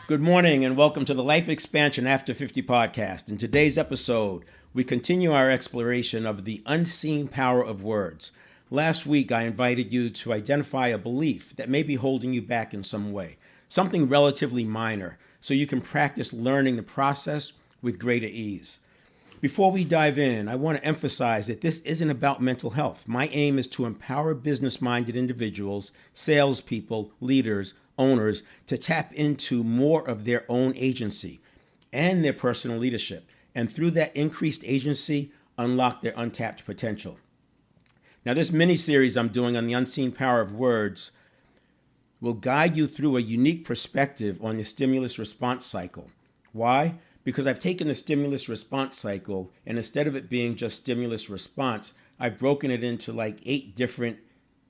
Good morning and welcome to the Life Expansion After 50 podcast. In today's episode, we continue our exploration of the unseen power of words. Last week, I invited you to identify a belief that may be holding you back in some way, something relatively minor, so you can practice learning the process with greater ease. Before we dive in, I want to emphasize that this isn't about mental health. My aim is to empower business-minded individuals, salespeople, leaders, owners to tap into more of their own agency and their personal leadership, and through that increased agency, unlock their untapped potential. Now, this mini-series I'm doing on the unseen power of words will guide you through a unique perspective on the stimulus response cycle. Why? Because I've taken the stimulus response cycle, and instead of it being just stimulus response, I've broken it into like 8 different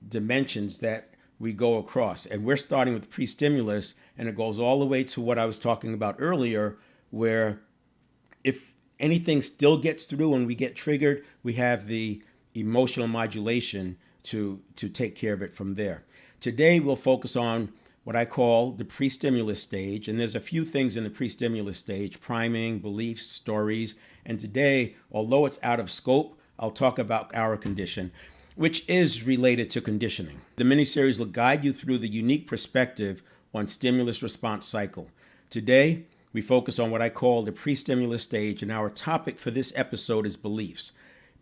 dimensions that we go across. And we're starting with pre-stimulus, and it goes all the way to what I was talking about earlier, where if anything still gets through and we get triggered, we have the emotional modulation to take care of it from there. Today, we'll focus on what I call the pre-stimulus stage. And there's a few things in the pre-stimulus stage: priming, beliefs, stories. And today, although it's out of scope, I'll talk about our condition, which is related to conditioning. The mini-series will guide you through the unique perspective on stimulus response cycle. Today, we focus on what I call the pre-stimulus stage, and our topic for this episode is beliefs.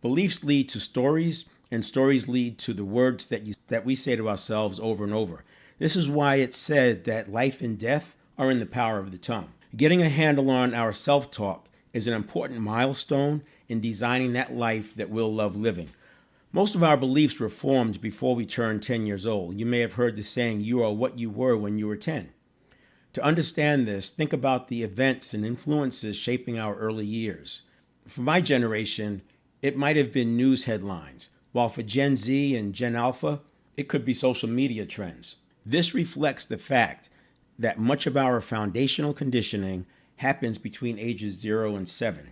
Beliefs lead to stories, and stories lead to the words that we say to ourselves over and over. This is why it's said that life and death are in the power of the tongue. Getting a handle on our self-talk is an important milestone in designing that life that we'll love living. Most of our beliefs were formed before we turned 10 years old. You may have heard the saying, "You are what you were when you were 10." To understand this, think about the events and influences shaping our early years. For my generation, it might have been news headlines, while for Gen Z and Gen Alpha, it could be social media trends. This reflects the fact that much of our foundational conditioning happens between ages 0 and 7.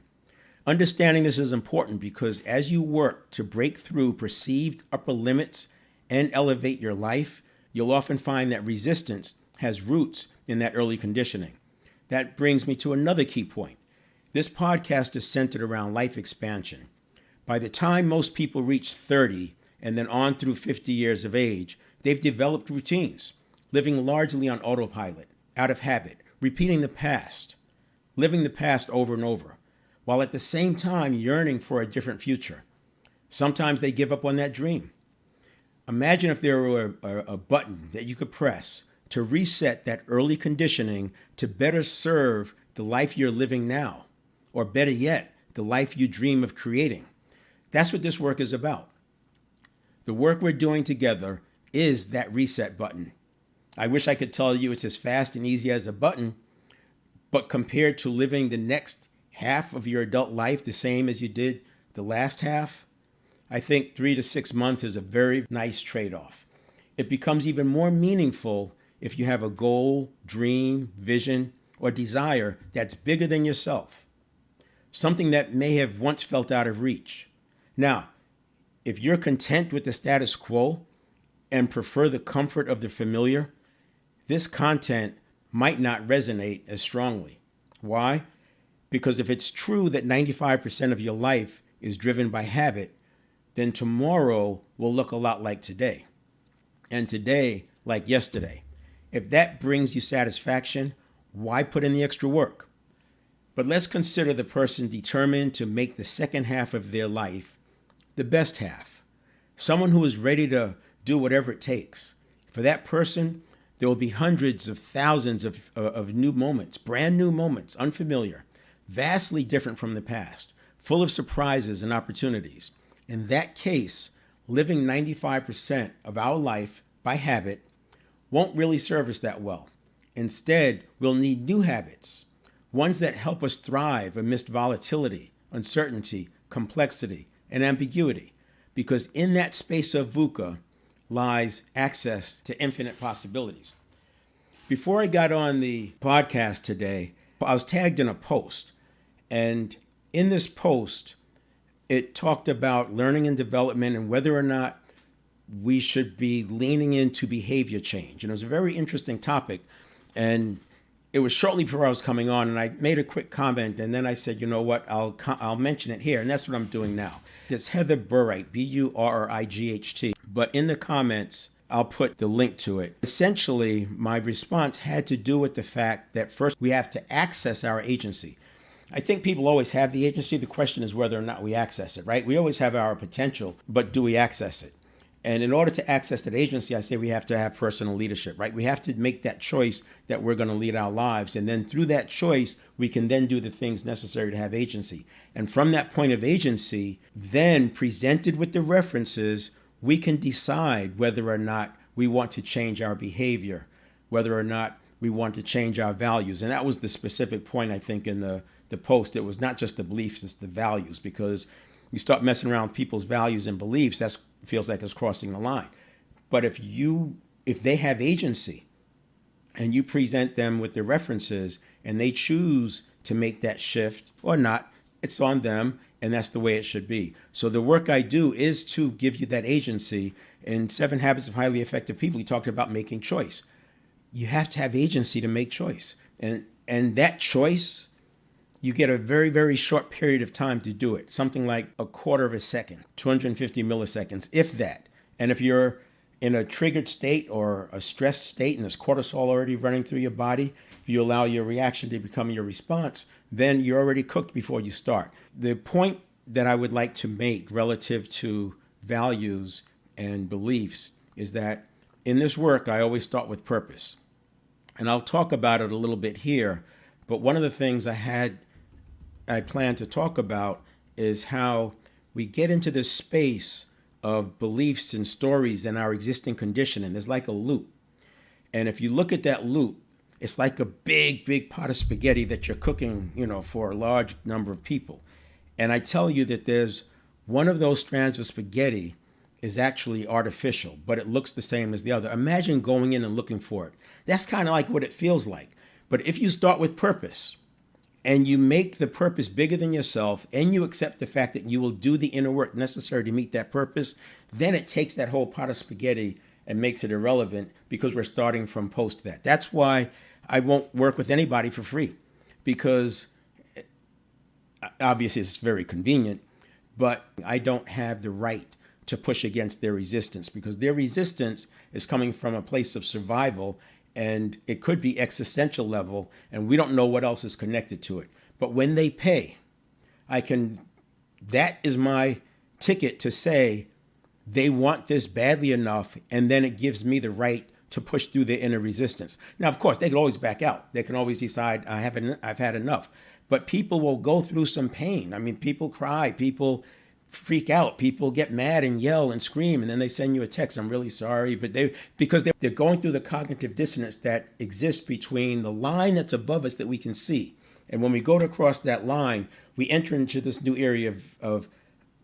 Understanding this is important because as you work to break through perceived upper limits and elevate your life, you'll often find that resistance has roots in that early conditioning. That brings me to another key point. This podcast is centered around life expansion. By the time most people reach 30 and then on through 50 years of age, they've developed routines, living largely on autopilot, out of habit, repeating the past, living the past over and over, while at the same time yearning for a different future. Sometimes they give up on that dream. Imagine if there were a button that you could press to reset that early conditioning to better serve the life you're living now, or better yet, the life you dream of creating. That's what this work is about. The work we're doing together is that reset button. I wish I could tell you it's as fast and easy as a button, but compared to living the next half of your adult life the same as you did the last half, I think 3 to 6 months is a very nice trade-off. It becomes even more meaningful if you have a goal, dream, vision, or desire that's bigger than yourself, something that may have once felt out of reach. Now, if you're content with the status quo and prefer the comfort of the familiar, this content might not resonate as strongly. Why? Because if it's true that 95% of your life is driven by habit, then tomorrow will look a lot like today, and today like yesterday. If that brings you satisfaction, why put in the extra work? But let's consider the person determined to make the second half of their life the best half, someone who is ready to do whatever it takes. For that person, there will be hundreds of thousands of new moments, brand new moments, unfamiliar, vastly different from the past, full of surprises and opportunities. In that case, living 95% of our life by habit won't really serve us that well. Instead, we'll need new habits, ones that help us thrive amidst volatility, uncertainty, complexity, and ambiguity, because in that space of VUCA lies access to infinite possibilities. Before I got on the podcast today, I was tagged in a post, and in this post, it talked about learning and development and whether or not we should be leaning into behavior change. And it was a very interesting topic, and it was shortly before I was coming on, and I made a quick comment, and then I said, you know what, I'll mention it here, and that's what I'm doing now. It's 𝘁𝗵𝗶𝘀, B-U-R-R-I-G-H-T. But in the comments, I'll put the link to it. Essentially, my response had to do with the fact that first we have to access our agency. I think people always have the agency. The question is whether or not we access it, right? We always have our potential, but do we access it? And in order to access that agency, I say we have to have personal leadership, right? We have to make that choice that we're going to lead our lives. And then through that choice, we can then do the things necessary to have agency. And from that point of agency, then presented with the references, we can decide whether or not we want to change our behavior, whether or not we want to change our values. And that was the specific point, I think, in the post. It was not just the beliefs, it's the values, because you start messing around with people's values and beliefs, that feels like it's crossing the line. But if they have agency and you present them with the references and they choose to make that shift or not, it's on them, and that's the way it should be. So the work I do is to give you that agency. In 7 Habits of Highly Effective People, he talked about making choice. You have to have agency to make choice. And that choice, you get a very, very short period of time to do it. Something like a quarter of a second, 250 milliseconds, if that. And if you're in a triggered state or a stressed state and there's cortisol already running through your body, if you allow your reaction to become your response, then you're already cooked before you start. The point that I would like to make relative to values and beliefs is that in this work, I always start with purpose. And I'll talk about it a little bit here, but one of the things I plan to talk about is how we get into this space of beliefs and stories and our existing conditioning. There's like a loop. And if you look at that loop, it's like a big, big pot of spaghetti that you're cooking, for a large number of people. And I tell you that there's one of those strands of spaghetti is actually artificial, but it looks the same as the other. Imagine going in and looking for it. That's kind of like what it feels like. But if you start with purpose, and you make the purpose bigger than yourself, and you accept the fact that you will do the inner work necessary to meet that purpose, then it takes that whole pot of spaghetti and makes it irrelevant, because we're starting from post that. That's why I won't work with anybody for free, because obviously it's very convenient, but I don't have the right to push against their resistance, because their resistance is coming from a place of survival, and it could be existential level, and we don't know what else is connected to it. But when they pay, that is my ticket to say they want this badly enough, and then it gives me the right to push through their inner resistance. Now, of course, they can always back out. They can always decide, I've had enough. But people will go through some pain. I mean, people cry, people freak out, people get mad and yell and scream, and then they send you a text, I'm really sorry, but because they're going through the cognitive dissonance that exists between the line that's above us that we can see. And when we go to cross that line, we enter into this new area of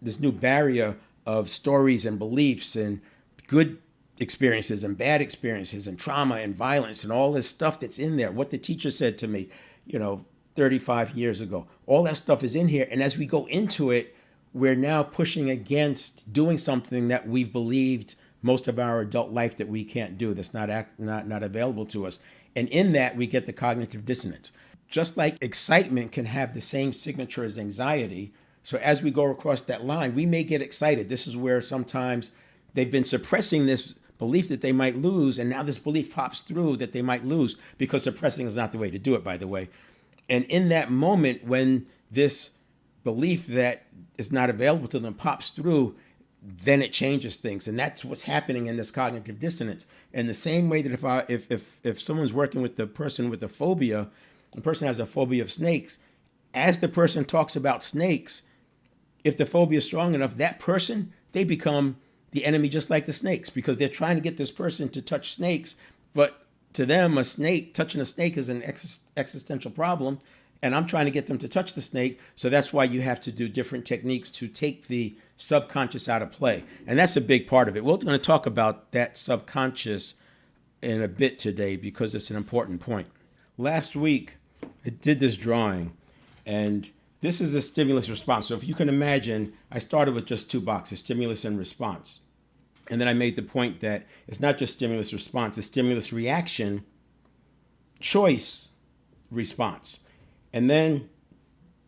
this new barrier of stories and beliefs and good experiences and bad experiences and trauma and violence and all this stuff that's in there. What the teacher said to me, 35 years ago, all that stuff is in here. And as we go into it, we're now pushing against doing something that we've believed most of our adult life that we can't do, that's not available to us. And in that, we get the cognitive dissonance. Just like excitement can have the same signature as anxiety, so as we go across that line, we may get excited. This is where sometimes they've been suppressing this belief that they might lose, and now this belief pops through that they might lose, because suppressing is not the way to do it, by the way. And in that moment, when this belief that is not available to them pops through, then it changes things. And that's what's happening in this cognitive dissonance. In the same way that if someone's working with the person with a phobia, the person has a phobia of snakes, as the person talks about snakes, if the phobia is strong enough, that person, they become the enemy just like the snakes, because they're trying to get this person to touch snakes. But to them, touching a snake is an existential problem. And I'm trying to get them to touch the snake. So that's why you have to do different techniques to take the subconscious out of play. And that's a big part of it. We're going to talk about that subconscious in a bit today, because it's an important point. Last week, I did this drawing, and this is a stimulus response. So if you can imagine, I started with just 2 boxes, stimulus and response. And then I made the point that it's not just stimulus response, it's stimulus reaction, choice, response. And then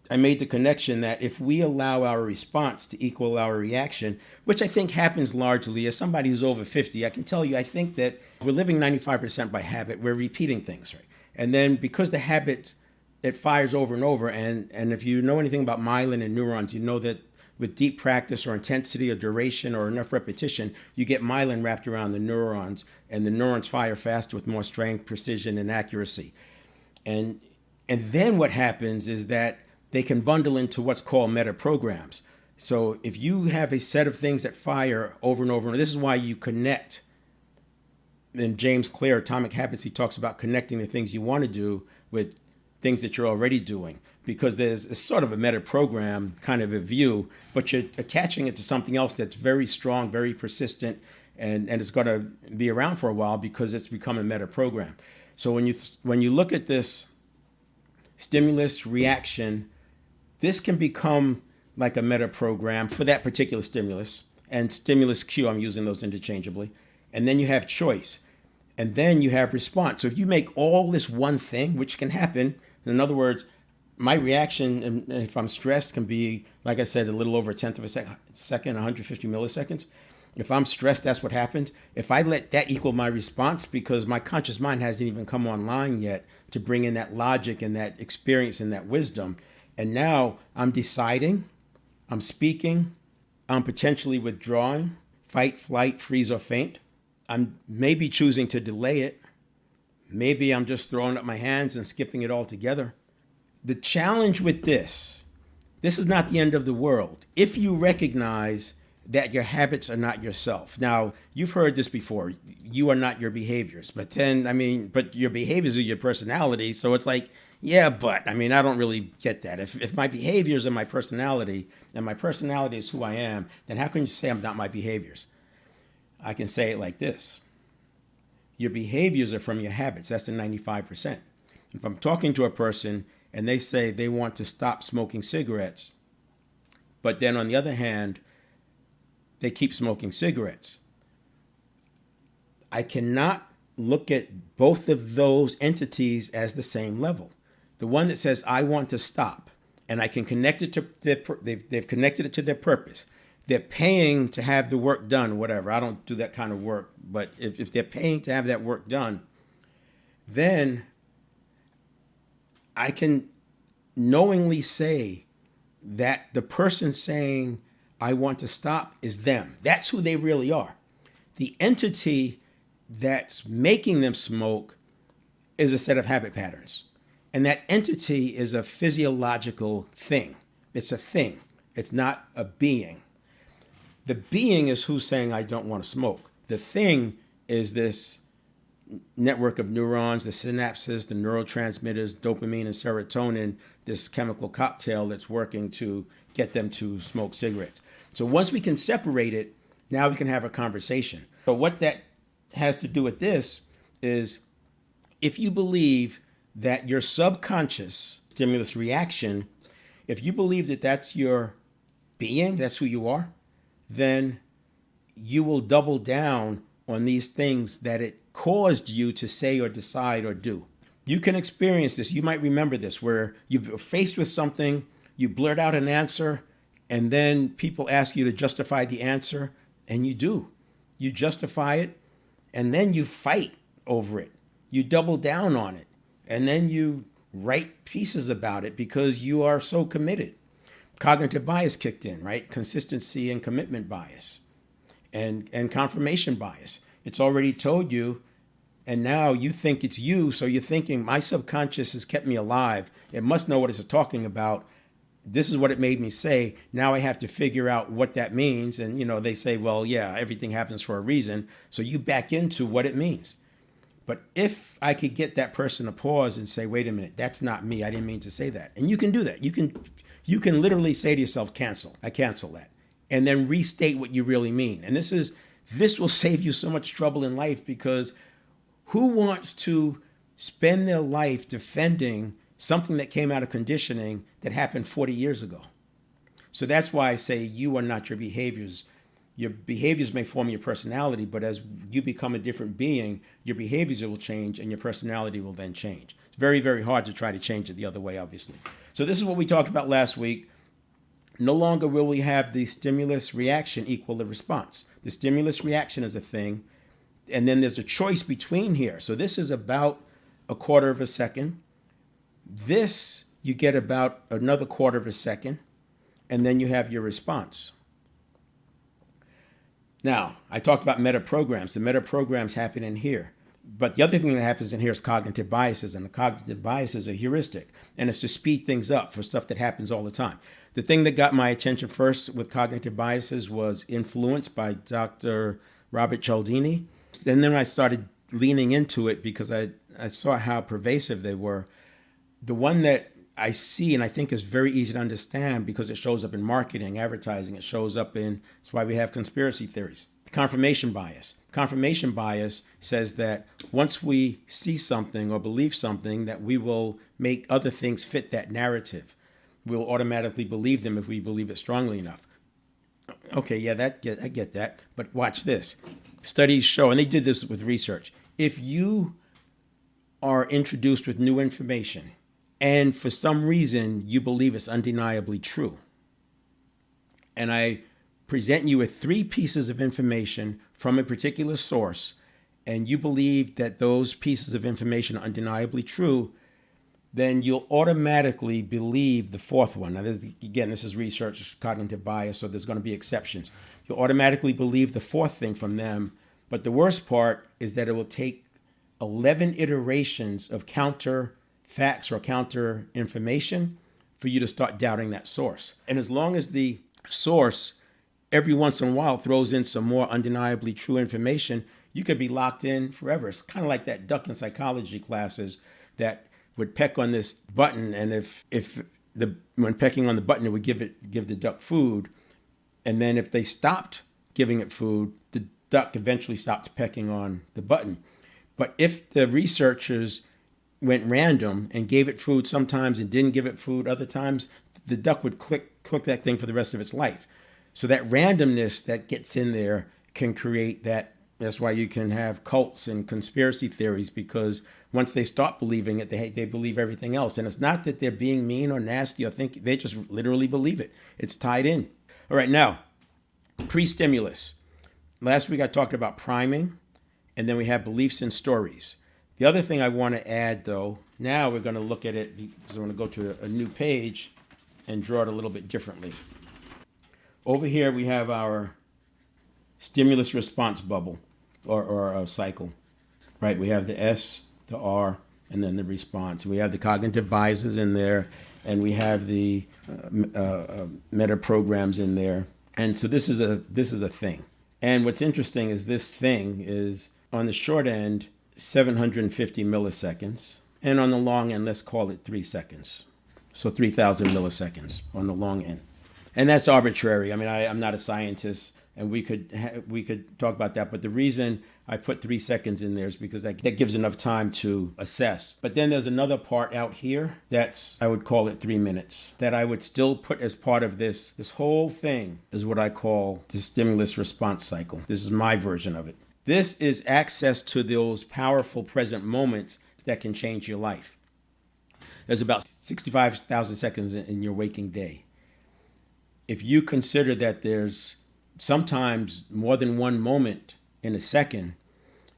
I made the connection that if we allow our response to equal our reaction, which I think happens largely as somebody who's over 50, I can tell you, I think that we're living 95% by habit. We're repeating things, right? And then because the habit, it fires over and over. And if you know anything about myelin and neurons, you know that with deep practice or intensity or duration or enough repetition, you get myelin wrapped around the neurons, and the neurons fire faster with more strength, precision, and accuracy. And then what happens is that they can bundle into what's called meta programs. So if you have a set of things that fire over and over, and this is why you connect. In James Clear, Atomic Habits, he talks about connecting the things you want to do with things that you're already doing, because there's a sort of a meta program kind of a view, but you're attaching it to something else that's very strong, very persistent, and it's going to be around for a while because it's become a meta program. So when you look at this stimulus reaction, this can become like a meta program for that particular stimulus, and stimulus cue, I'm using those interchangeably. And then you have choice, and then you have response. So if you make all this one thing, which can happen, in other words, my reaction, if I'm stressed, can be, like I said, a little over a tenth of a second, 150 milliseconds. If I'm stressed, that's what happens. If I let that equal my response, because my conscious mind hasn't even come online yet to bring in that logic and that experience and that wisdom, and now I'm deciding, I'm speaking, I'm potentially withdrawing, fight, flight, freeze, or faint. I'm maybe choosing to delay it. Maybe I'm just throwing up my hands and skipping it altogether. The challenge with this is not the end of the world if you recognize that your habits are not yourself. Now, you've heard this before. You are not your behaviors. But your behaviors are your personality. So it's like, yeah, but, I don't really get that. If my behaviors are my personality, and my personality is who I am, then how can you say I'm not my behaviors? I can say it like this. Your behaviors are from your habits. That's the 95%. If I'm talking to a person and they say they want to stop smoking cigarettes, but then on the other hand, they keep smoking cigarettes, I cannot look at both of those entities as the same level. The one that says, I want to stop, and I can connect it to they've connected it to their purpose. They're paying to have the work done, whatever. I don't do that kind of work. But if they're paying to have that work done, then I can knowingly say that the person saying, I want to stop, is them. That's who they really are. The entity that's making them smoke is a set of habit patterns. And that entity is a physiological thing. It's a thing. It's not a being. The being is who's saying, I don't want to smoke. The thing is this network of neurons, the synapses, the neurotransmitters, dopamine and serotonin, this chemical cocktail that's working to get them to smoke cigarettes. So once we can separate it, now we can have a conversation. So what that has to do with this is, if you believe that your subconscious stimulus reaction, if you believe that that's your being, that's who you are, then you will double down on these things that it caused you to say or decide or do. You can experience this. You might remember this, where you're faced with something, you blurt out an answer, and then people ask you to justify the answer, and you do. You justify it, and then you fight over it. You double down on it, and then you write pieces about it because you are so committed. Cognitive bias kicked in, right? Consistency and commitment bias, and confirmation bias. It's already told you, and now you think it's you, so you're thinking, my subconscious has kept me alive. It must know what it's talking about. This is what it made me say. Now I have to figure out what that means. And, they say, well, yeah, everything happens for a reason. So you back into what it means. But if I could get that person to pause and say, wait a minute, that's not me. I didn't mean to say that. And you can do that. You can literally say to yourself, cancel. I cancel that. And then restate what you really mean. And this will save you so much trouble in life, because who wants to spend their life defending something that came out of conditioning that happened 40 years ago? So that's why I say you are not your behaviors. Your behaviors may form your personality, but as you become a different being, your behaviors will change and your personality will then change. It's very, very hard to try to change it the other way, obviously. So this is what we talked about last week. No longer will we have the stimulus reaction equal the response. The stimulus reaction is a thing, and then there's a choice between here. So this is about a quarter of a second. This, you get about another quarter of a second, and then you have your response. Now, I talked about meta-programs. The meta-programs happen in here. But the other thing that happens in here is cognitive biases, and the cognitive biases are heuristic, and it's to speed things up for stuff that happens all the time. The thing that got my attention first with cognitive biases was Influence by Dr. Robert Cialdini. And then I started leaning into it because I saw how pervasive they were. The one that I see and I think is very easy to understand because it shows up in marketing, advertising, it shows up in, that's why we have conspiracy theories. Confirmation bias. Confirmation bias says that once we see something or believe something, that we will make other things fit that narrative. We'll automatically believe them if we believe it strongly enough. Okay, yeah, I get that. But watch this. Studies show, and they did this with research, if you are introduced with new information and for some reason you believe it's undeniably true, and I present you with 3 pieces of information from a particular source, and you believe that those pieces of information are undeniably true, then you'll automatically believe the 4th one. Now, this is research, cognitive bias, so there's going to be exceptions. You'll automatically believe the 4th thing from them, but the worst part is that it will take 11 iterations of counter facts or counter information for you to start doubting that source. And as long as the source every once in a while throws in some more undeniably true information, you could be locked in forever. It's kind of like that duck in psychology classes that would peck on this button, and when pecking on the button, it would give the duck food, and then if they stopped giving it food, the duck eventually stopped pecking on the button. But if the researchers went random and gave it food sometimes and didn't give it food other times, the duck would click that thing for the rest of its life. So that randomness that gets in there can create that. That's why you can have cults and conspiracy theories, because once they stop believing it, they believe everything else. And it's not that they're being mean or nasty or think, they just literally believe it. It's tied in. All right, now, pre-stimulus. Last week I talked about priming, and then we have beliefs and stories. The other thing I want to add, though, now we're going to look at it because I want to go to a new page and draw it a little bit differently. Over here we have our stimulus response bubble or cycle, right? We have the S, the R, and then the response. We have the cognitive biases in there, and we have the meta programs in there. And so this is a thing. And what's interesting is this thing is on the short end, 750 milliseconds, and on the long end, let's call it 3 seconds. So 3,000 milliseconds on the long end. And that's arbitrary. I mean, I'm not a scientist, and we could talk about that. But the reason I put 3 seconds in there is because that gives enough time to assess. But then there's another part out here that's, I would call it 3 minutes, that I would still put as part of this. This whole thing is what I call the stimulus response cycle. This is my version of it. This is access to those powerful present moments that can change your life. There's about 65,000 seconds in your waking day. If you consider that there's sometimes more than one moment in a second,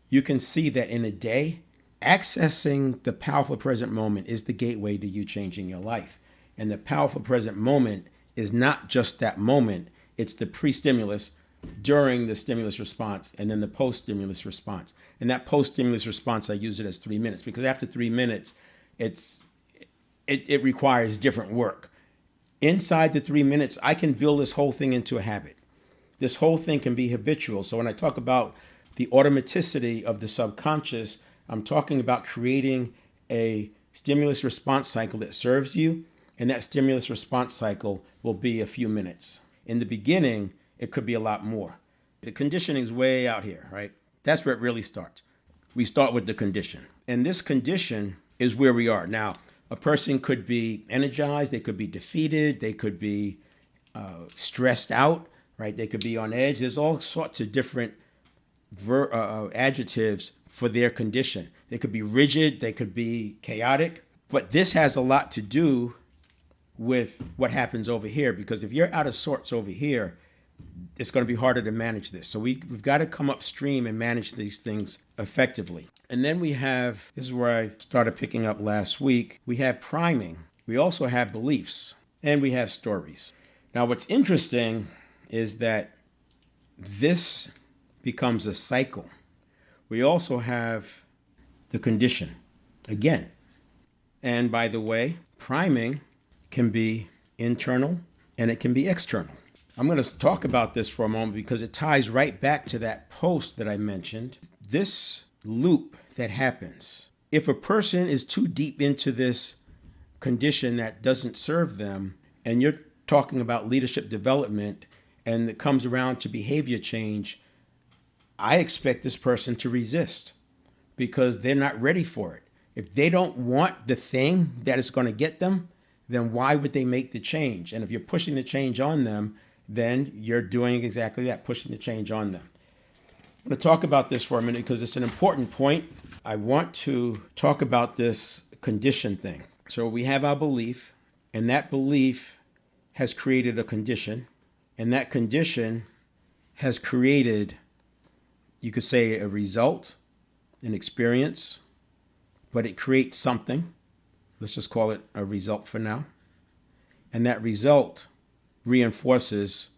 you can see that in a day, accessing the powerful present moment is the gateway to you changing your life. And the powerful present moment is not just that moment, it's the pre-stimulus, during the stimulus response, and then the post-stimulus response. And that post-stimulus response, I use it as 3 minutes, because after 3 minutes, it requires different work. Inside the 3 minutes, I can build this whole thing into a habit. This whole thing can be habitual. So when I talk about the automaticity of the subconscious, I'm talking about creating a stimulus response cycle that serves you, and that stimulus response cycle will be a few minutes. In the beginning, it could be a lot more. The conditioning is way out here, right? That's where it really starts. We start with the condition. And this condition is where we are. Now, a person could be energized, they could be defeated, they could be stressed out, right? They could be on edge. There's all sorts of different adjectives for their condition. They could be rigid, they could be chaotic, but this has a lot to do with what happens over here, because if you're out of sorts over here, it's going to be harder to manage this. So we've got to come upstream and manage these things effectively. And then we have, this is where I started picking up last week, we have priming. We also have beliefs, and we have stories. Now, what's interesting is that this becomes a cycle. We also have the condition again. And by the way, priming can be internal and it can be external. I'm going to talk about this for a moment because it ties right back to that post that I mentioned. This loop that happens, if a person is too deep into this condition that doesn't serve them, and you're talking about leadership development and it comes around to behavior change, I expect this person to resist because they're not ready for it. If they don't want the thing that is going to get them, then why would they make the change? And if you're pushing the change on them, then you're doing exactly that, pushing the change on them. I'm going to talk about this for a minute because it's an important point. I want to talk about this condition thing. So we have our belief, and that belief has created a condition, and that condition has created, you could say, a result, an experience, but it creates something. Let's just call it a result for now. And that result reinforces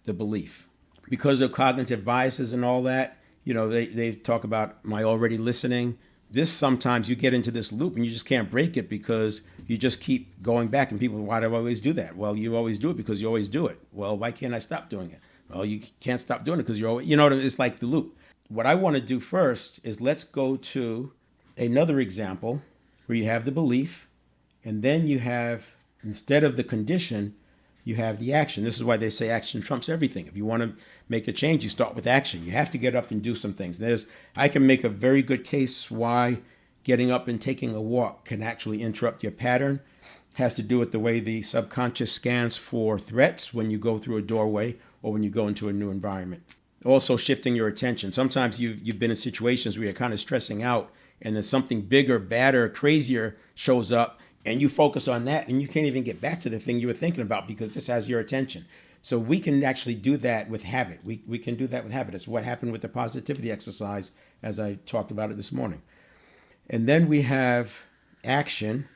the belief. Because of cognitive biases and all that, they talk about my already listening. This sometimes you get into this loop and you just can't break it because you just keep going back. And people, why do I always do that? Well, you always do it because you always do it. Well, why can't I stop doing it? Well, you can't stop doing it because you're always, it's like the loop. What I want to do first is let's go to another example where you have the belief and then you have, instead of the condition, you have the action. This is why they say action trumps everything. If you want to make a change, you start with action. You have to get up and do some things. I can make a very good case why getting up and taking a walk can actually interrupt your pattern. It has to do with the way the subconscious scans for threats when you go through a doorway or when you go into a new environment. Also shifting your attention. Sometimes you've been in situations where you're kind of stressing out and then something bigger, badder, crazier shows up and you focus on that and you can't even get back to the thing you were thinking about because this has your attention. So we can actually do that with habit. We can do that with habit. It's what happened with the positivity exercise as I talked about it this morning. And then we have action,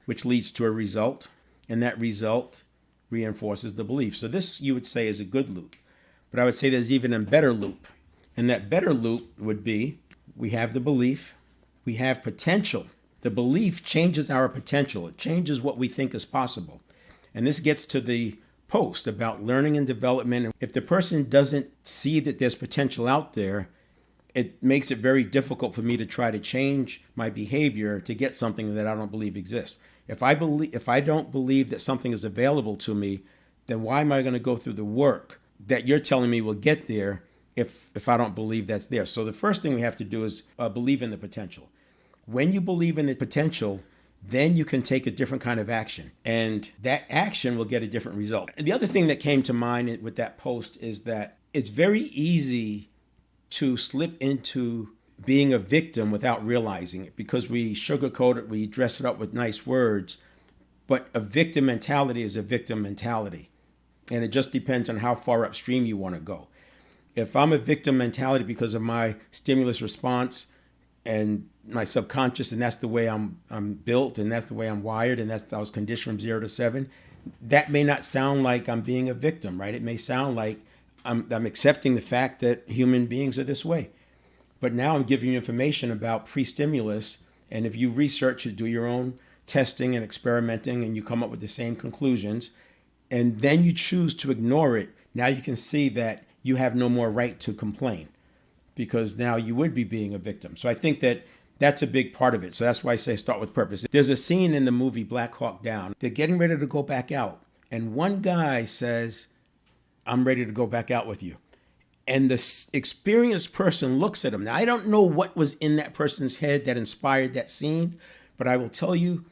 which leads to a result, and that result reinforces the belief. So this, you would say, is a good loop. But I would say there's even a better loop. And that better loop would be, we have the belief, we have potential. The belief changes our potential. It changes what we think is possible. And this gets to the post about learning and development. If the person doesn't see that there's potential out there, it makes it very difficult for me to try to change my behavior to get something that I don't believe exists. If I don't believe that something is available to me, then why am I going to go through the work that you're telling me will get there if I don't believe that's there? So the first thing we have to do is believe in the potential. When you believe in the potential, then you can take a different kind of action. And that action will get a different result. And the other thing that came to mind with that post is that it's very easy to slip into being a victim without realizing it because we sugarcoat it, we dress it up with nice words. But a victim mentality is a victim mentality. And it just depends on how far upstream you want to go. If I'm a victim mentality because of my stimulus response and my subconscious, and that's the way I'm built, and that's the way I'm wired, and I was conditioned from 0 to 7, that may not sound like I'm being a victim, right? It may sound like I'm accepting the fact that human beings are this way. But now I'm giving you information about pre-stimulus, and if you research it, do your own testing and experimenting, and you come up with the same conclusions, and then you choose to ignore it, now you can see that you have no more right to complain because now you would be being a victim. So I think that that's a big part of it. So that's why I say start with purpose. There's a scene in the movie Black Hawk Down. They're getting ready to go back out. And one guy says, I'm ready to go back out with you. And the experienced person looks at him. Now, I don't know what was in that person's head that inspired that scene, but I will tell you,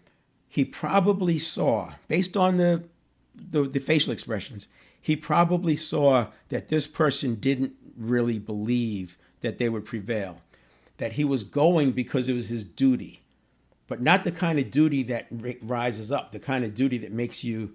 he probably saw, based on the facial expressions, he probably saw that this person didn't really believe that they would prevail, that he was going because it was his duty, but not the kind of duty that rises up, the kind of duty that makes you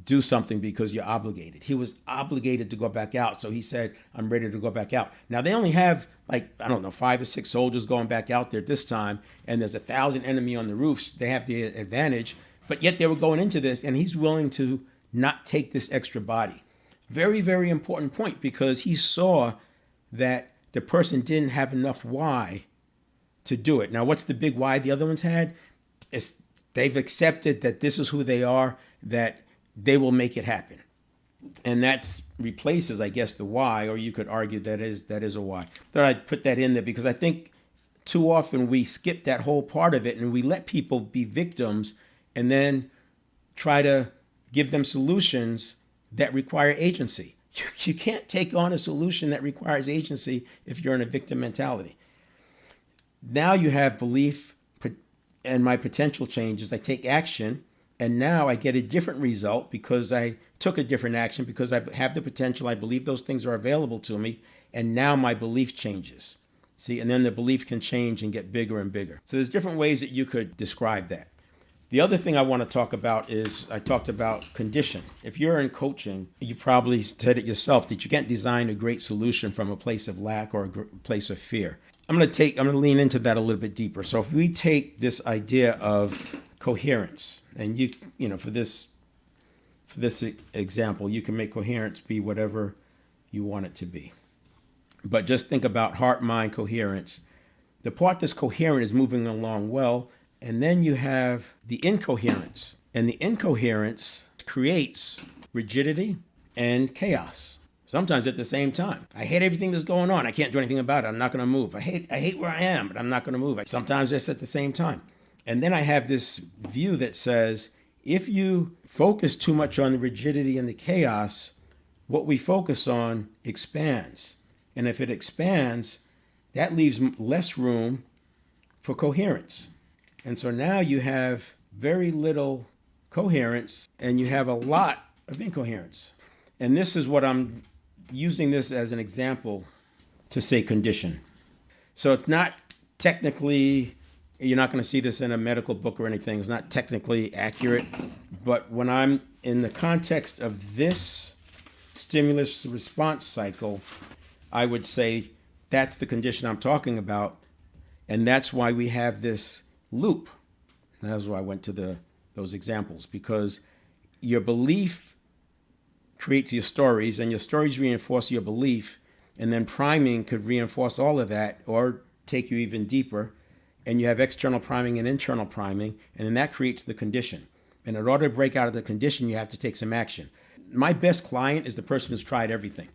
do something because you're obligated. He was obligated to go back out. So he said, I'm ready to go back out. Now they only have 5 or 6 soldiers going back out there this time. And there's 1,000 enemy on the roofs. They have the advantage, but yet they were going into this and he's willing to not take this extra body. Very, very important point, because he saw that the person didn't have enough why to do it. Now, what's the big why the other ones had? It's they've accepted that this is who they are, that they will make it happen. And that replaces, I guess, the why, or you could argue that is a why. But I'd put that in there because I think too often we skip that whole part of it and we let people be victims and then try to give them solutions that require agency. You can't take on a solution that requires agency if you're in a victim mentality. Now you have belief and my potential changes. I take action. And now I get a different result because I took a different action, because I have the potential. I believe those things are available to me. And now my belief changes. See, and then the belief can change and get bigger and bigger. So there's different ways that you could describe that. The other thing I want to talk about is I talked about condition. If you're in coaching, you probably said it yourself that you can't design a great solution from a place of lack or a place of fear. I'm going to lean into that a little bit deeper. So if we take this idea of coherence, and for this example, you can make coherence be whatever you want it to be. But just think about heart-mind coherence. The part that's coherent is moving along well, and then you have the incoherence. And the incoherence creates rigidity and chaos, sometimes at the same time. I hate everything that's going on. I can't do anything about it. I'm not going to move. I hate where I am, but I'm not going to move. Sometimes just at the same time. And then I have this view that says, if you focus too much on the rigidity and the chaos, what we focus on expands. And if it expands, that leaves less room for coherence. And so now you have very little coherence and you have a lot of incoherence. And this is what I'm using this as an example to say condition. So it's not technically, you're not going to see this in a medical book or anything. It's not technically accurate. But when I'm in the context of this stimulus response cycle, I would say that's the condition I'm talking about. And that's why we have this loop. That's why I went to those examples, because your belief creates your stories and your stories reinforce your belief. And then priming could reinforce all of that or take you even deeper. And you have external priming and internal priming, and then that creates the condition. And in order to break out of the condition, you have to take some action. My best client is the person who's tried everything.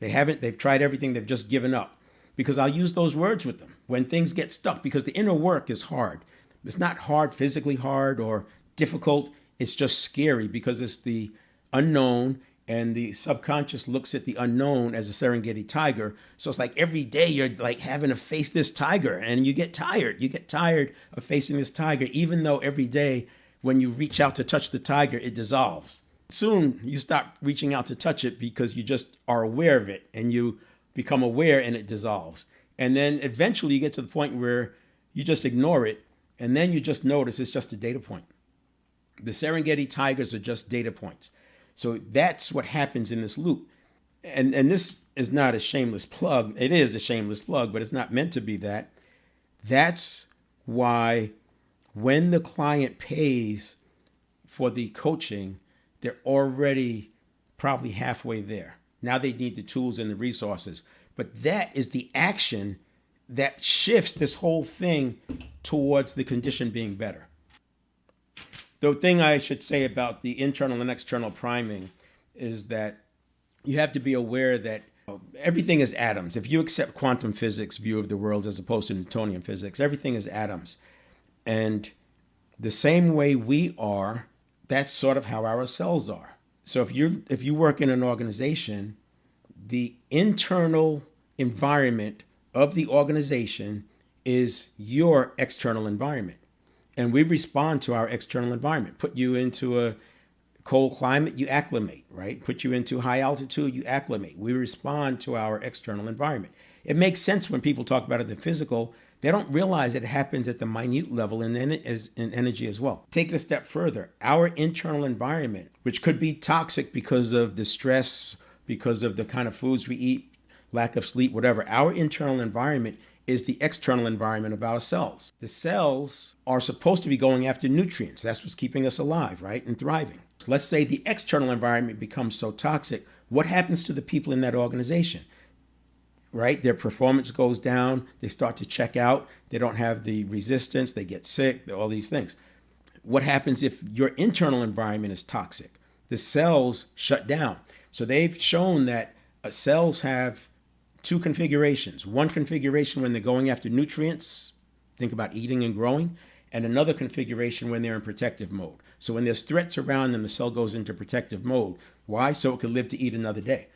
They've tried everything, they've just given up. Because I'll use those words with them when things get stuck, because the inner work is hard. It's not hard, physically hard or difficult. It's just scary because it's the unknown, and the subconscious looks at the unknown as a Serengeti tiger. So it's like every day you're like having to face this tiger, and you get tired. You get tired of facing this tiger, even though every day when you reach out to touch the tiger, it dissolves. Soon you stop reaching out to touch it because you just are aware of it, and you become aware and it dissolves. And then eventually you get to the point where you just ignore it, and then you just notice it's just a data point. The Serengeti tigers are just data points. So that's what happens in this loop. And this is not a shameless plug. It is a shameless plug, but it's not meant to be that. That's why when the client pays for the coaching, they're already probably halfway there. Now they need the tools and the resources. But that is the action that shifts this whole thing towards the condition being better. The thing I should say about the internal and external priming is that you have to be aware that everything is atoms. If you accept quantum physics view of the world as opposed to Newtonian physics, everything is atoms. And the same way we are, that's sort of how our cells are. So if you work in an organization, the internal environment of the organization is your external environment. And we respond to our external environment. Put you into a Cold climate, you acclimate, right? Put you into high altitude, you acclimate. We respond to our external environment. It makes sense when people talk about it, the physical. They don't realize it happens at the minute level in energy as well. Take it a step further. Our internal environment, which could be toxic because of the stress, because of the kind of foods we eat, lack of sleep, whatever, our internal environment is the external environment of our cells. The cells are supposed to be going after nutrients. That's what's keeping us alive, right? And thriving. So let's say the external environment becomes so toxic. What happens to the people in that organization? Right? Their performance goes down. They start to check out. They don't have the resistance. They get sick, all these things. What happens if your internal environment is toxic? The cells shut down. So they've shown that cells have two configurations. One configuration when they're going after nutrients, think about eating and growing, and another configuration when they're in protective mode. So when there's threats around them, the cell goes into protective mode. Why? So it can live to eat another day.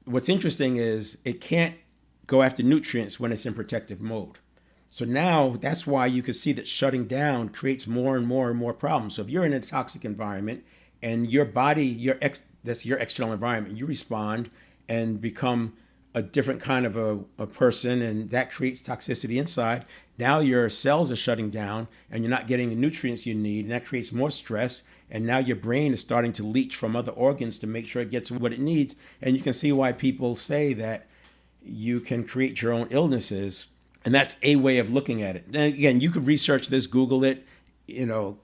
What's interesting is it can't go after nutrients when it's in protective mode. So now that's why you can see that shutting down creates more and more and more problems. So if you're in a toxic environment and your body, that's your external environment, you respond and become a different kind of a person, and that creates toxicity inside. Now your cells are shutting down and you're not getting the nutrients you need, and that creates more stress. And now your brain is starting to leach from other organs to make sure it gets what it needs. And you can see why people say that you can create your own illnesses. And that's a way of looking at it. And again, you could research this, Google it,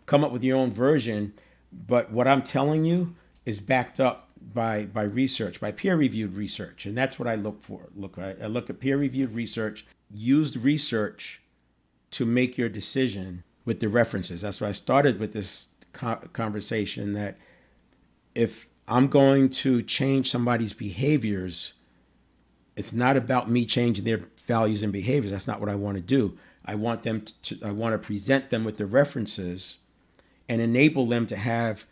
come up with your own version. But what I'm telling you is backed up by research, by peer-reviewed research. And that's what I look for. I look at peer-reviewed research, used research to make your decision with the references. That's why I started with this conversation, that if I'm going to change somebody's behaviors, it's not about me changing their values and behaviors. That's not what I want to do. I want to present them with the references and enable them to have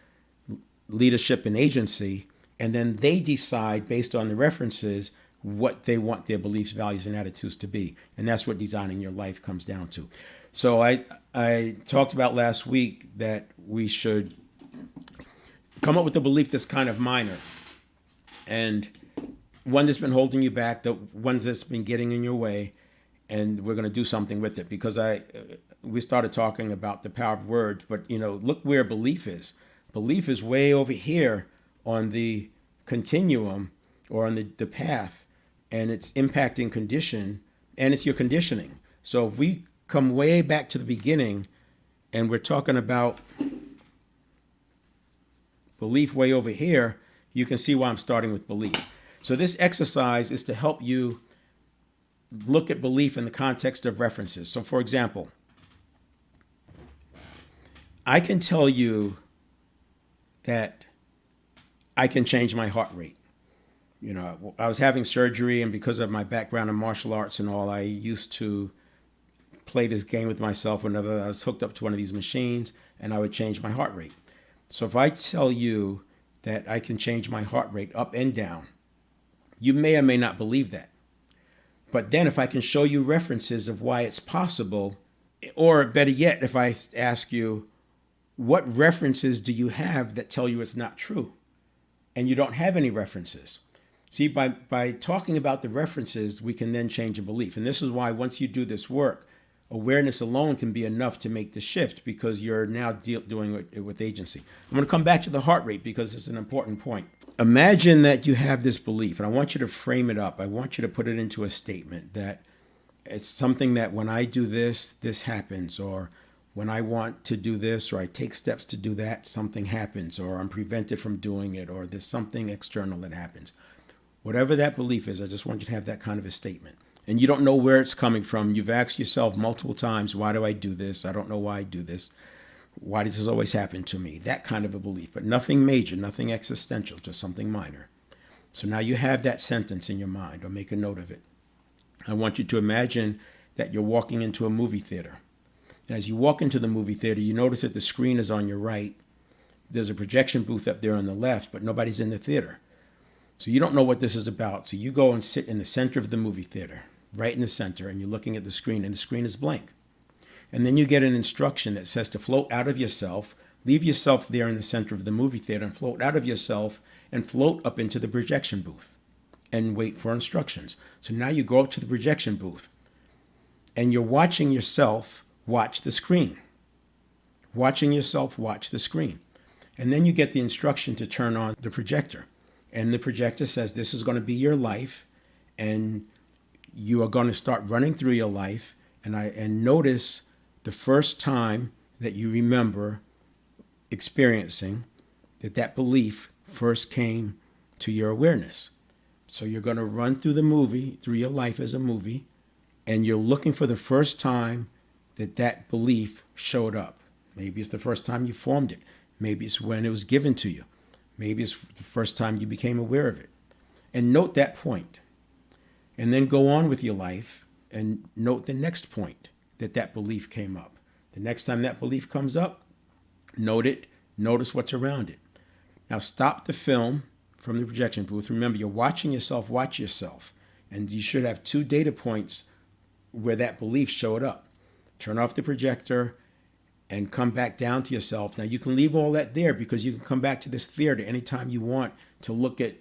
leadership and agency, and then they decide based on the references what they want their beliefs, values, and attitudes to be. And that's what designing your life comes down to. So I talked about last week that we should come up with a belief that's kind of minor, and one that's been holding you back, the ones that's been getting in your way, and we're going to do something with it. Because we started talking about the power of words, but look where belief is. Belief is way over here on the continuum or on the path, and it's impacting condition, and it's your conditioning. So if we come way back to the beginning and we're talking about belief way over here, you can see why I'm starting with belief. So this exercise is to help you look at belief in the context of references. So for example, I can tell you that I can change my heart rate. I was having surgery, and because of my background in martial arts and all, I used to play this game with myself whenever I was hooked up to one of these machines, and I would change my heart rate. So if I tell you that I can change my heart rate up and down, you may or may not believe that. But then if I can show you references of why it's possible, or better yet, if I ask you, what references do you have that tell you it's not true? And you don't have any references. See, by talking about the references, we can then change a belief. And this is why once you do this work, awareness alone can be enough to make the shift, because you're now doing it with agency. I'm going to come back to the heart rate because it's an important point. Imagine that you have this belief, and I want you to frame it up. I want you to put it into a statement that it's something that when I do this, this happens, or when I want to do this, or I take steps to do that, something happens, or I'm prevented from doing it, or there's something external that happens. Whatever that belief is, I just want you to have that kind of a statement. And you don't know where it's coming from. You've asked yourself multiple times, why do I do this? I don't know why I do this. Why does this always happen to me? That kind of a belief, but nothing major, nothing existential, just something minor. So now you have that sentence in your mind, or make a note of it. I want you to imagine that you're walking into a movie theater. And as you walk into the movie theater, you notice that the screen is on your right. There's a projection booth up there on the left, but nobody's in the theater. So you don't know what this is about. So you go and sit in the center of the movie theater, right in the center, and you're looking at the screen, and the screen is blank. And then you get an instruction that says to float out of yourself, Leave yourself there in the center of the movie theater and float out of yourself and float up into the projection booth and wait for instructions. So now you go up to the projection booth and you're watching yourself watch the screen. Watching yourself watch the screen. And then you get the instruction to turn on the projector. And the projector says this is going to be your life, and you are going to start running through your life. And notice the first time that you remember experiencing that belief first came to your awareness. So you're going to run through the movie, through your life as a movie, and you're looking for the first time that belief showed up. Maybe it's the first time you formed it. Maybe it's when it was given to you. Maybe it's the first time you became aware of it. And note that point. And then go on with your life and note the next point that belief came up. The next time that belief comes up, note it. Notice what's around it. Now stop the film from the projection booth. Remember, you're watching yourself watch yourself. And you should have 2 data points where that belief showed up. Turn off the projector and come back down to yourself. Now you can leave all that there because you can come back to this theater anytime you want to look at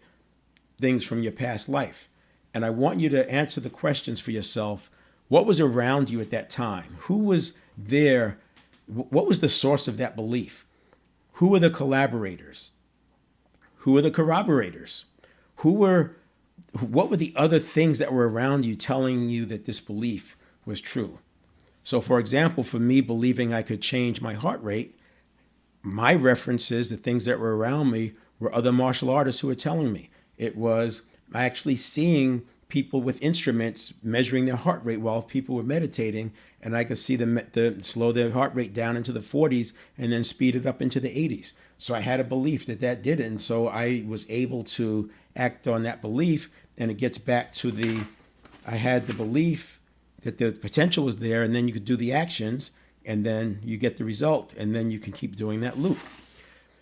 things from your past life. And I want you to answer the questions for yourself. What was around you at that time? Who was there? What was the source of that belief? Who were the collaborators? Who were the corroborators? What were the other things that were around you telling you that this belief was true? So for example, for me believing I could change my heart rate, my references, the things that were around me, were other martial artists who were telling me. It was actually seeing people with instruments measuring their heart rate while people were meditating, and I could see them slow their heart rate down into the 40s and then speed it up into the 80s. So I had a belief that did it, and so I was able to act on that belief, and it gets back to I had the belief that the potential was there, and then you could do the actions, and then you get the result, and then you can keep doing that loop.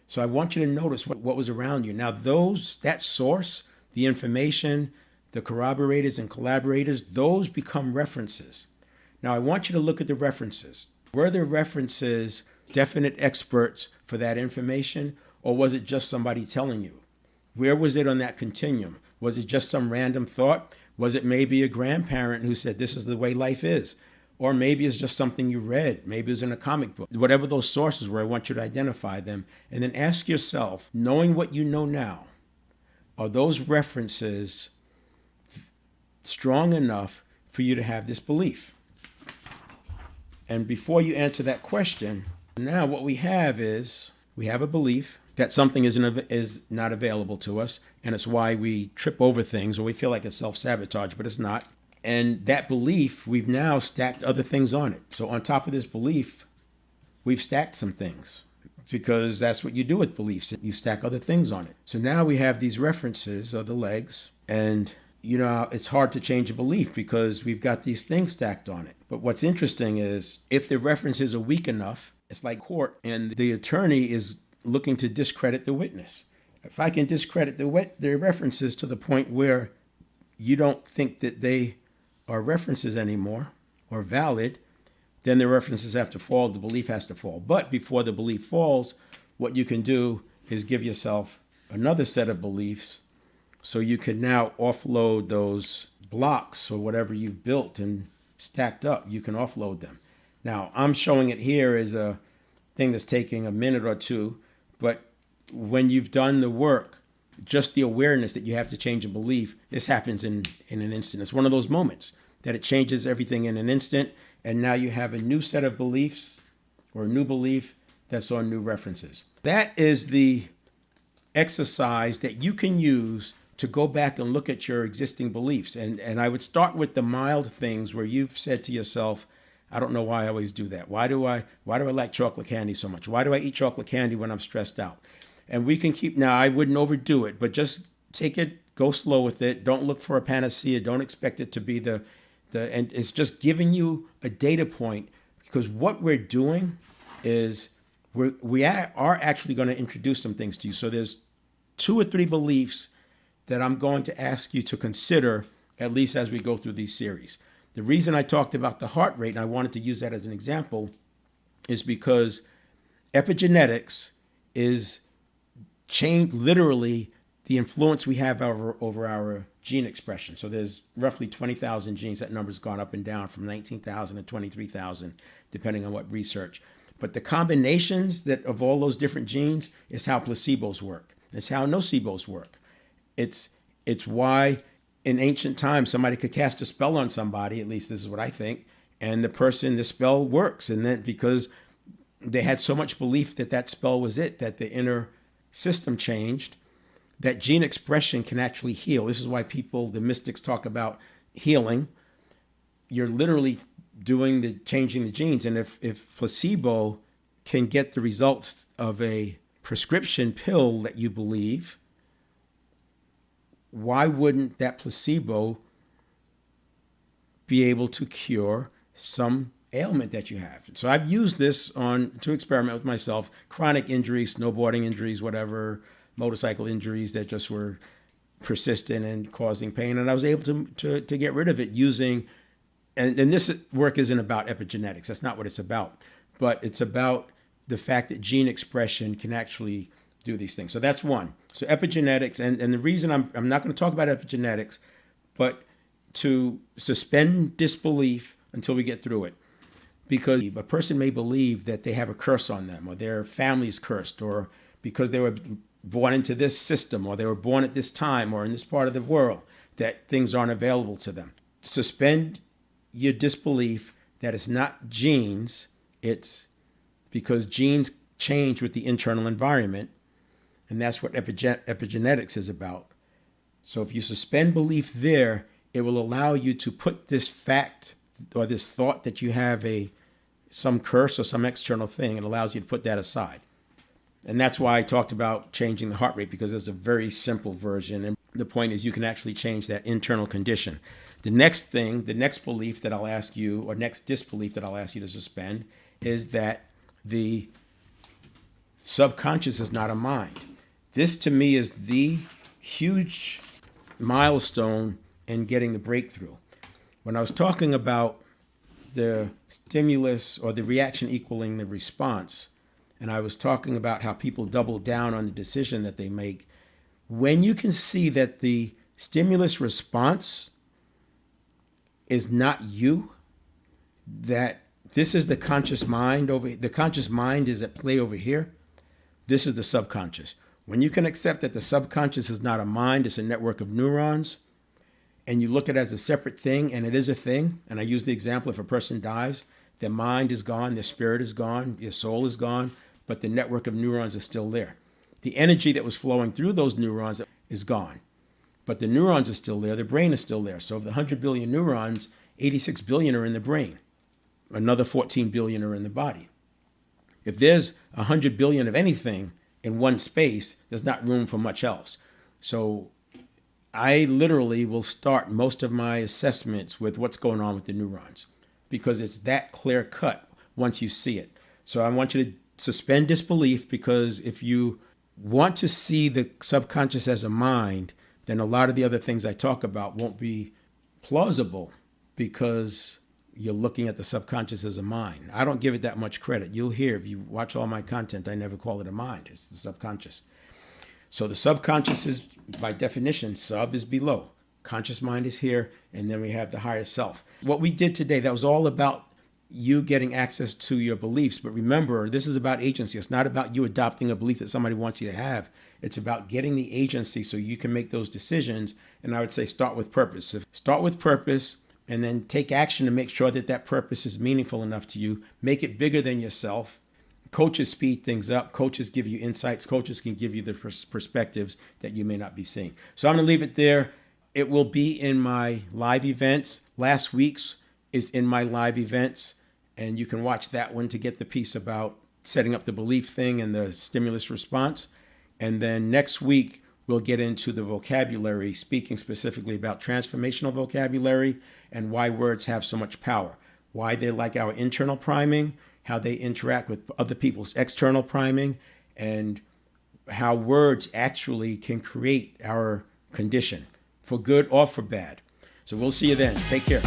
So I want you to notice what was around you. Now that source, the information, the corroborators and collaborators, those become references. Now I want you to look at the references. Were the references definite experts for that information, or was it just somebody telling you? Where was it on that continuum? Was it just some random thought? Was it maybe a grandparent who said, this is the way life is? Or maybe it's just something you read. Maybe it was in a comic book. Whatever those sources were, I want you to identify them. And then ask yourself, knowing what you know now, are those references strong enough for you to have this belief? And before you answer that question, now what we have is, we have a belief that something is not available to us, and it's why we trip over things or we feel like it's self-sabotage, but it's not. And that belief, we've now stacked other things on it. So on top of this belief, we've stacked some things, because that's what you do with beliefs. You stack other things on it. So now we have these references, or the legs, and it's hard to change a belief because we've got these things stacked on it. But what's interesting is if the references are weak enough, it's like court, and the attorney is looking to discredit the witness. If I can discredit the references to the point where you don't think that they are references anymore or valid, then the references have to fall, the belief has to fall. But before the belief falls, what you can do is give yourself another set of beliefs so you can now offload those blocks or whatever you've built and stacked up. You can offload them. Now, I'm showing it here as a thing that's taking a minute or two, but when you've done the work, just the awareness that you have to change a belief, this happens in an instant. It's one of those moments that it changes everything in an instant, and now you have a new set of beliefs or a new belief that's on new references. That is the exercise that you can use to go back and look at your existing beliefs. And I would start with the mild things where you've said to yourself, I don't know why I always do that. Why do I like chocolate candy so much? Why do I eat chocolate candy when I'm stressed out? And we can now I wouldn't overdo it, but just take it, go slow with it. Don't look for a panacea. Don't expect it to be and it's just giving you a data point, because what we're doing is we are actually going to introduce some things to you. So there's 2 or 3 beliefs that I'm going to ask you to consider, at least as we go through these series. The reason I talked about the heart rate, and I wanted to use that as an example, is because Epigenetics is literally the influence we have over our gene expression. So there's roughly 20,000 genes. That number's gone up and down from 19,000 to 23,000, depending on what research. But the combinations of all those different genes is how placebos work. It's how nocebos work. It's why in ancient times somebody could cast a spell on somebody, at least this is what I think, and the spell works. And then because they had so much belief that spell was it, that the inner system changed, that gene expression can actually heal. This is why the mystics talk about healing. You're literally changing the genes. And if placebo can get the results of a prescription pill that you believe, why wouldn't that placebo be able to cure some ailment that you have? So I've used this to experiment with myself, chronic injuries, snowboarding injuries, whatever, motorcycle injuries that just were persistent and causing pain. And I was able to get rid of it using, and this work isn't about epigenetics. That's not what it's about. But it's about the fact that gene expression can actually do these things. So that's one. So epigenetics, and the reason I'm not going to talk about epigenetics, but to suspend disbelief until we get through it. Because a person may believe that they have a curse on them, or their family's cursed, or because they were born into this system, or they were born at this time, or in this part of the world, that things aren't available to them. Suspend your disbelief that it's not genes, it's because genes change with the internal environment, and that's what epigenetics is about. So if you suspend belief there, it will allow you to put this fact or this thought that you have some curse or some external thing. It allows you to put that aside. And that's why I talked about changing the heart rate, because there's a very simple version. And the point is you can actually change that internal condition. The next belief that I'll ask you, or next disbelief that I'll ask you to suspend, is that the subconscious is not a mind. This to me is the huge milestone in getting the breakthrough. When I was talking about the stimulus or the reaction equaling the response, and I was talking about how people double down on the decision that they make, when you can see that the stimulus response is not you, that this is the conscious mind the conscious mind is at play over here, this is the subconscious. When you can accept that the subconscious is not a mind, it's a network of neurons, and you look at it as a separate thing, and it is a thing, and I use the example, if a person dies, their mind is gone, their spirit is gone, their soul is gone, but the network of neurons is still there. The energy that was flowing through those neurons is gone, but the neurons are still there, the brain is still there. So of the 100 billion neurons, 86 billion are in the brain. Another 14 billion are in the body. If there's 100 billion of anything in one space, there's not room for much else. So I literally will start most of my assessments with what's going on with the neurons, because it's that clear cut once you see it. So I want you to suspend disbelief, because if you want to see the subconscious as a mind, then a lot of the other things I talk about won't be plausible, because you're looking at the subconscious as a mind. I don't give it that much credit. You'll hear, if you watch all my content, I never call it a mind. It's the subconscious. So the subconscious is, by definition, sub is below. Conscious mind is here, and then we have the higher self. What we did today, that was all about you getting access to your beliefs. But remember, this is about agency. It's not about you adopting a belief that somebody wants you to have. It's about getting the agency so you can make those decisions. And I would say start with purpose. Start with purpose, and then take action to make sure that purpose is meaningful enough to you. Make it bigger than yourself. Coaches speed things up. Coaches give you insights. Coaches can give you the perspectives that you may not be seeing. So I'm going to leave it there. It will be in my live events. Last week's is in my live events, and you can watch that one to get the piece about setting up the belief thing and the stimulus response. And then next week, we'll get into the vocabulary, speaking specifically about transformational vocabulary and why words have so much power, why they're like our internal priming, how they interact with other people's external priming, and how words actually can create our condition for good or for bad. So we'll see you then. Take care.